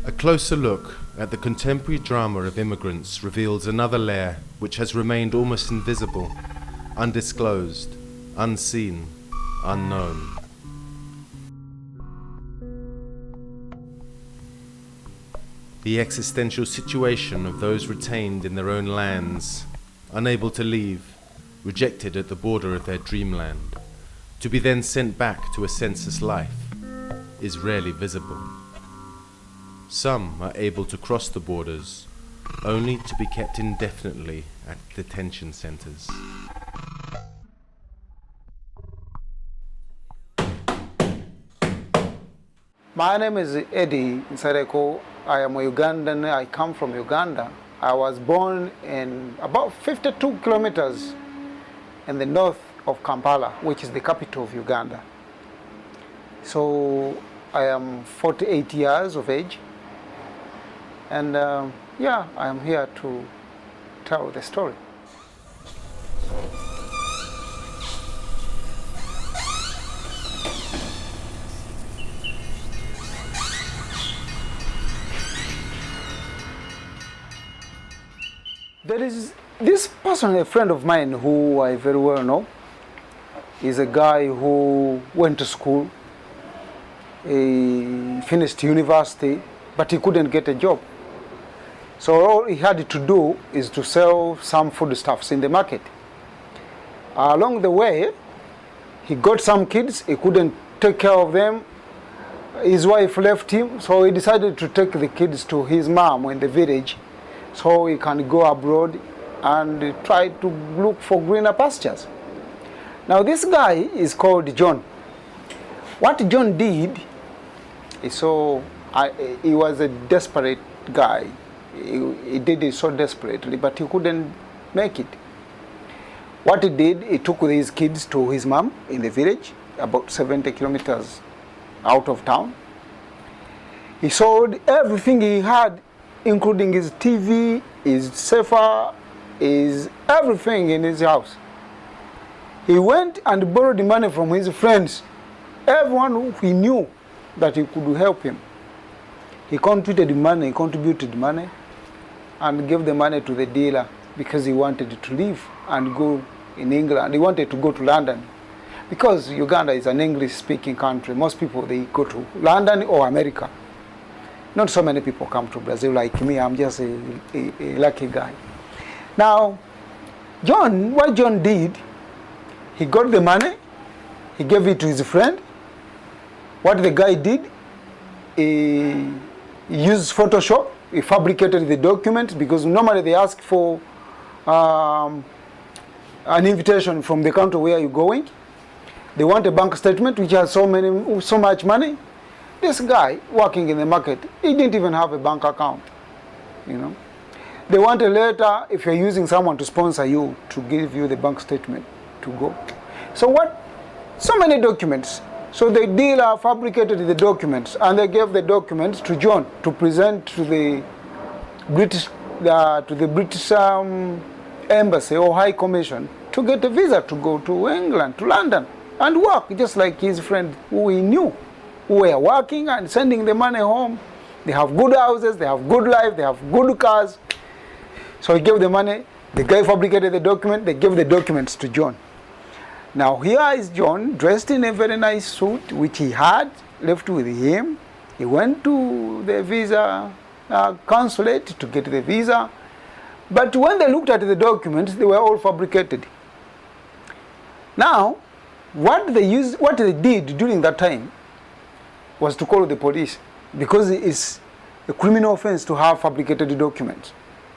A closer look at the contemporary drama of immigrants reveals another layer which has remained almost invisible, undisclosed, unseen, unknown. The existential situation of those retained in their own lands, unable to leave, rejected at the border of their dreamland, to be then sent back to a senseless life, is rarely visible. Some are able to cross the borders, only to be kept indefinitely at detention centers. My name is Eddie Nsareko. I am a Ugandan. I come from Uganda. I was born in about 52 kilometers in the north of Kampala, which is the capital of Uganda. So I am 48 years of age. And yeah, I am here to tell the story. There is this person, a friend of mine who I very well know, is a guy who went to school, he finished university, but he couldn't get a job. So all he had to do is to sell some foodstuffs in the market. Along the way, he got some kids, he couldn't take care of them. His wife left him, so he decided to take the kids to his mom in the village so he can go abroad and try to look for greener pastures. Now this guy is called John. What John did is he was a desperate guy. He did it so desperately, but he couldn't make it. What he did, he took these kids to his mom in the village, about 70 kilometers out of town. He sold everything he had, including his TV, his sofa, his everything in his house. He went and borrowed money from his friends, everyone who he knew that he could help him. He contributed money, and gave the money to the dealer because he wanted to leave and go in England. He wanted to go to London because Uganda is an English-speaking country. Most people, they go to London or America. Not so many people come to Brazil like me. I'm just a lucky guy. Now, what John did, he got the money, he gave it to his friend. What the guy did, he used Photoshop. He fabricated the document because normally they ask for an invitation from the country where you're going. They want a bank statement which has so much money. This guy working in the market, he didn't even have a bank account. You know, they want a letter if you're using someone to sponsor you to give you the bank statement to go. So many documents. So the dealer fabricated the documents and they gave the documents to John to present to the British embassy or High Commission to get a visa to go to England, to London, and work just like his friend who he knew, who were working and sending the money home. They have good houses, they have good life, they have good cars. So he gave the money, the guy fabricated the document, they gave the documents to John. Now here is John dressed in a very nice suit which he had left with him. He went to the visa consulate to get the visa. But when they looked at the documents, they were all fabricated. Now, what they did during that time was to call the police because it's a criminal offense to have fabricated documents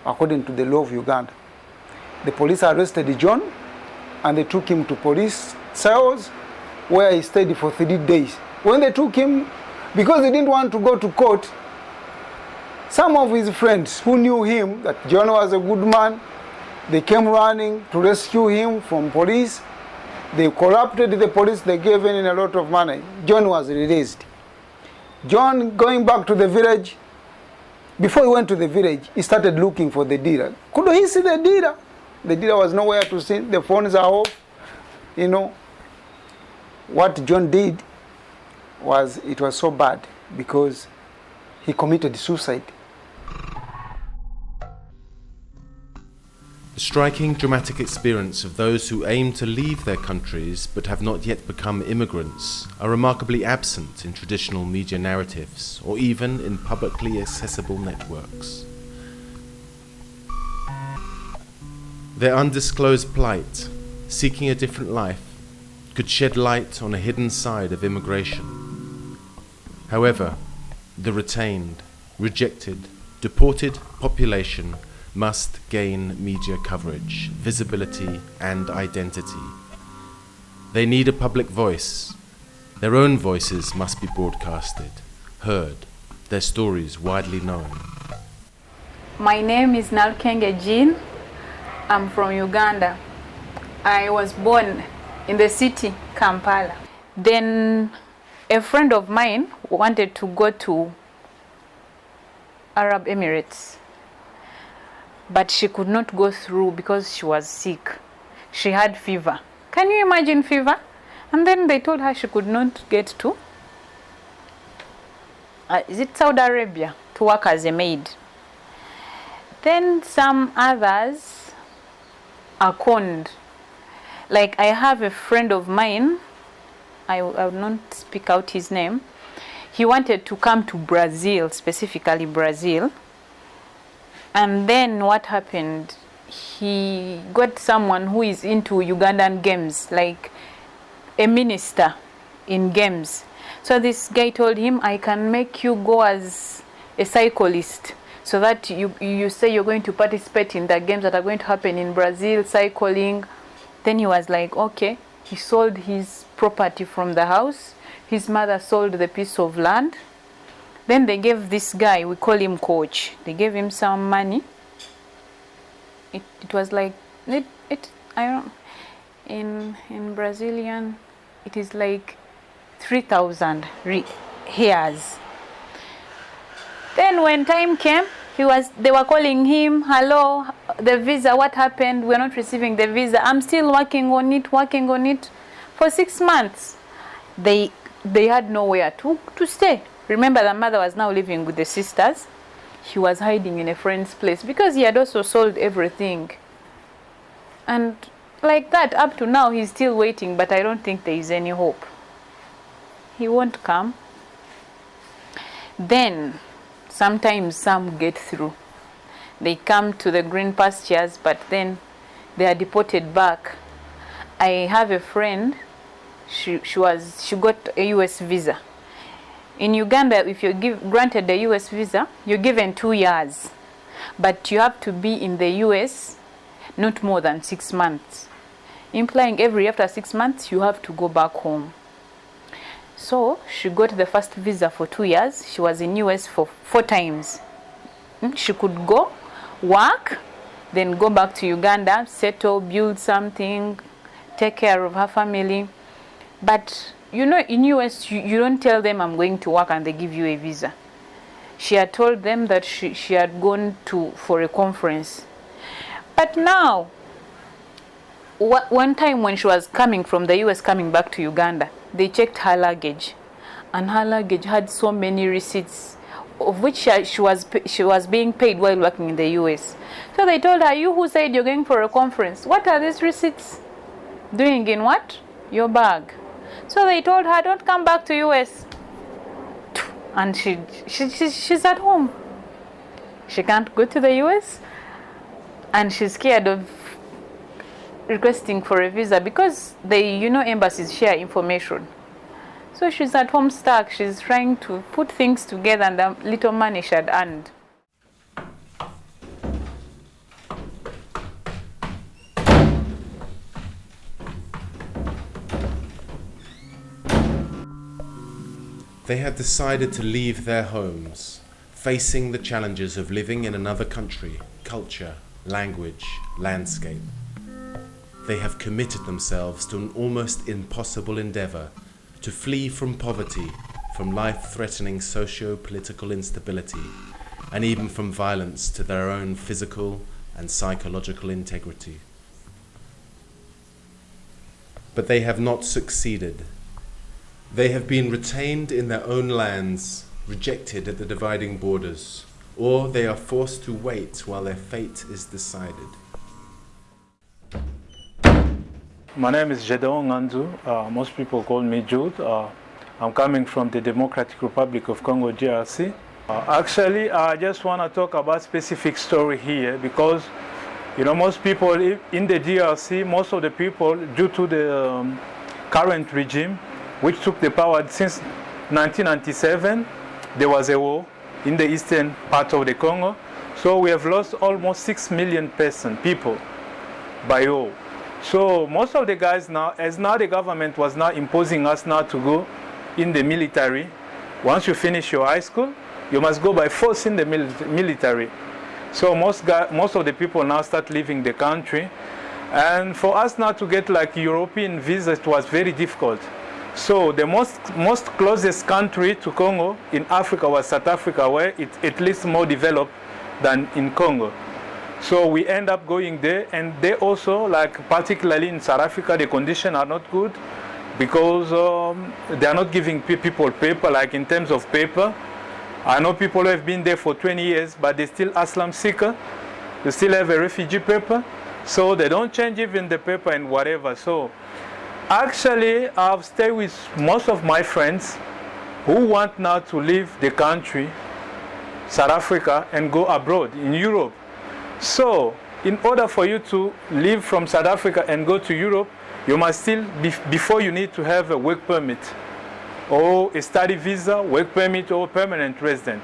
according to the law of Uganda. The police arrested John and they took him to police cells where he stayed for 3 days. When they took him, because he didn't want to go to court, some of his friends who knew him, that John was a good man, they came running to rescue him from police. They corrupted the police, they gave him a lot of money. John was released. John going back to the village, before he went to the village, he started looking for the dealer. Could he see the dealer? The dealer was nowhere to see. The phones are off. You know, what John did was, it was so bad because he committed suicide. The striking, dramatic experience of those who aim to leave their countries but have not yet become immigrants are remarkably absent in traditional media narratives or even in publicly accessible networks. Their undisclosed plight, seeking a different life, could shed light on a hidden side of immigration. However, the retained, rejected, deported population must gain media coverage, visibility, and identity. They need a public voice. Their own voices must be broadcasted, heard, their stories widely known. My name is Nalkenge Jean. I'm from Uganda. I was born in the city, Kampala. Then a friend of mine wanted to go to Arab Emirates, but she could not go through because she was sick. She had fever. Can you imagine fever? And then they told her she could not get to is it Saudi Arabia to work as a maid. Then some others are conned. Like I have a friend of mine, I will not speak out his name. He wanted to come to Brazil, specifically Brazil. And then what happened? He got someone who is into Ugandan games, like a minister in games. So this guy told him, I can make you go as a cyclist, so that you say you're going to participate in the games that are going to happen in Brazil, cycling. Then he was like, okay. He sold his property from the house. His mother sold the piece of land. Then they gave this guy, we call him Coach, they gave him some money. It was like, I don't, in Brazilian, it is like 3,000 hairs. Then when time came, they were calling him, hello, the visa, what happened? We're not receiving the visa. I'm still working on it for 6 months. They had nowhere to stay. Remember, the mother was now living with the sisters. He was hiding in a friend's place because he had also sold everything. And like that, up to now, he's still waiting, but I don't think there is any hope. He won't come. Then, sometimes some get through. They come to the green pastures, but then they are deported back. I have a friend, she got a US visa. In Uganda, if you're granted a US visa, you're given 2 years. But you have to be in the US not more than 6 months. Implying after 6 months, you have to go back home. So she got the first visa for 2 years. She was in US for 4 times. She could go, work, then go back to Uganda, settle, build something, take care of her family. But you know, in US, you don't tell them I'm going to work and they give you a visa. She had told them that she had gone for a conference. But now, one time when she was coming from the US, coming back to Uganda, they checked her luggage. And her luggage had so many receipts, of which she was being paid while working in the US. So they told her, you who said you're going for a conference, what are these receipts doing in what? Your bag. So they told her, don't come back to US. And she's at home. She can't go to the US. And she's scared of requesting for a visa because embassies share information. So she's at home stuck. She's trying to put things together and the little money she had earned. They had decided to leave their homes, facing the challenges of living in another country, culture, language, landscape. They have committed themselves to an almost impossible endeavor to flee from poverty, from life-threatening socio-political instability, and even from violence to their own physical and psychological integrity. But they have not succeeded. They have been retained in their own lands, rejected at the dividing borders, or they are forced to wait while their fate is decided. My name is Gedeon Nganzu. Most people call me Jude. I'm coming from the Democratic Republic of Congo, DRC. Actually, I just want to talk about specific story here because, most people in the DRC, most of the people, due to the current regime, which took the power since 1997, there was a war in the eastern part of the Congo. So we have lost almost 6 million people by war. So most of the guys now, as now the government was now imposing us now to go in the military. Once you finish your high school, you must go by force in the military. So most of the people now start leaving the country. And for us now to get like European visa, it was very difficult. So the most closest country to Congo in Africa was South Africa, where it's at least more developed than in Congo. So we end up going there, and they also, like particularly in South Africa, the conditions are not good because they are not giving people paper, like in terms of paper. I know people who have been there for 20 years, but they still asylum seeker. They still have a refugee paper. So they don't change even the paper and whatever. So actually, I've stayed with most of my friends who want now to leave the country, South Africa, and go abroad in Europe. So in order for you to leave from South Africa and go to Europe, you must still, before you need to have a work permit or a study visa, work permit, or permanent resident.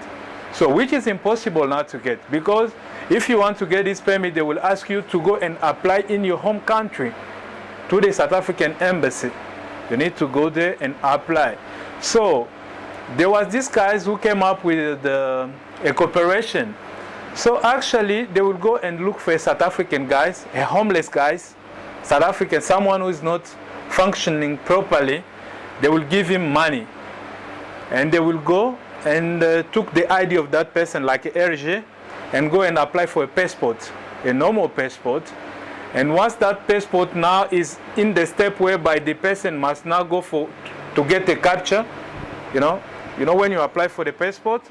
So which is impossible now to get, because if you want to get this permit, they will ask you to go and apply in your home country to the South African embassy. You need to go there and apply. So there was these guys who came up with a cooperation. So actually, they will go and look for a South African guys, a homeless guys, South African, someone who is not functioning properly. They will give him money, and they will go and took the ID of that person, like a RG, and go and apply for a passport, a normal passport. And once that passport now is in the step whereby the person must now go to get a capture, when you apply for the passport,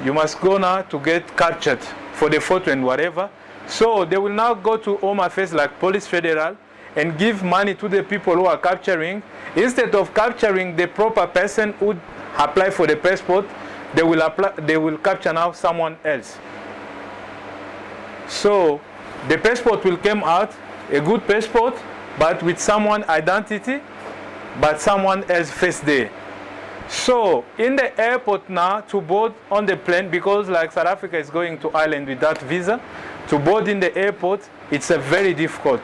you must go now to get captured for the photo and whatever. So they will now go to Home Affairs like Police Federal and give money to the people who are capturing. Instead of capturing the proper person who apply for the passport, they will capture now someone else. So the passport will come out, a good passport, but with someone identity, but someone else face there. So in the airport now, to board on the plane, because like South Africa is going to Ireland without visa, to board in the airport, it's a very difficult.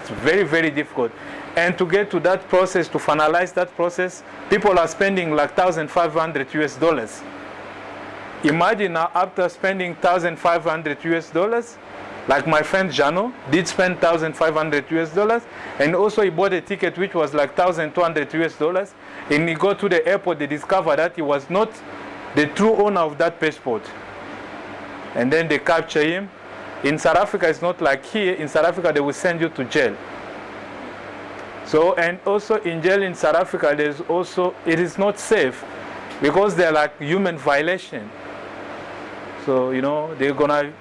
It's very, very difficult. And to get to that process, to finalize that process, people are spending like $1,500. Imagine now, after spending $1,500, like my friend Jano did spend $1,500, and also he bought a ticket which was like $1,200, and he got to the airport, they discovered that he was not the true owner of that passport. And then they capture him. In South Africa, it's not like here. In South Africa, they will send you to jail. So, and also in jail in South Africa, it is not safe because they're like human violation. So, they're gonna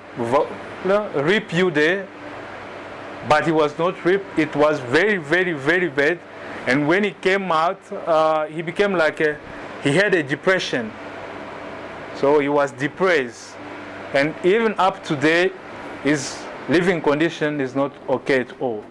rape you there, but he was not raped. It was very, very, very bad. And when he came out, he became like he had a depression. So he was depressed. And even up to today, his living condition is not okay at all.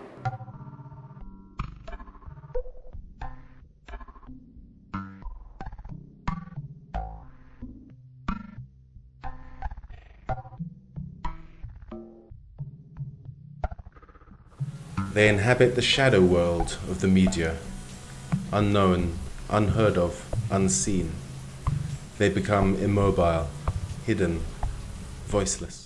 They inhabit the shadow world of the media, unknown, unheard of, unseen. They become immobile, hidden, voiceless.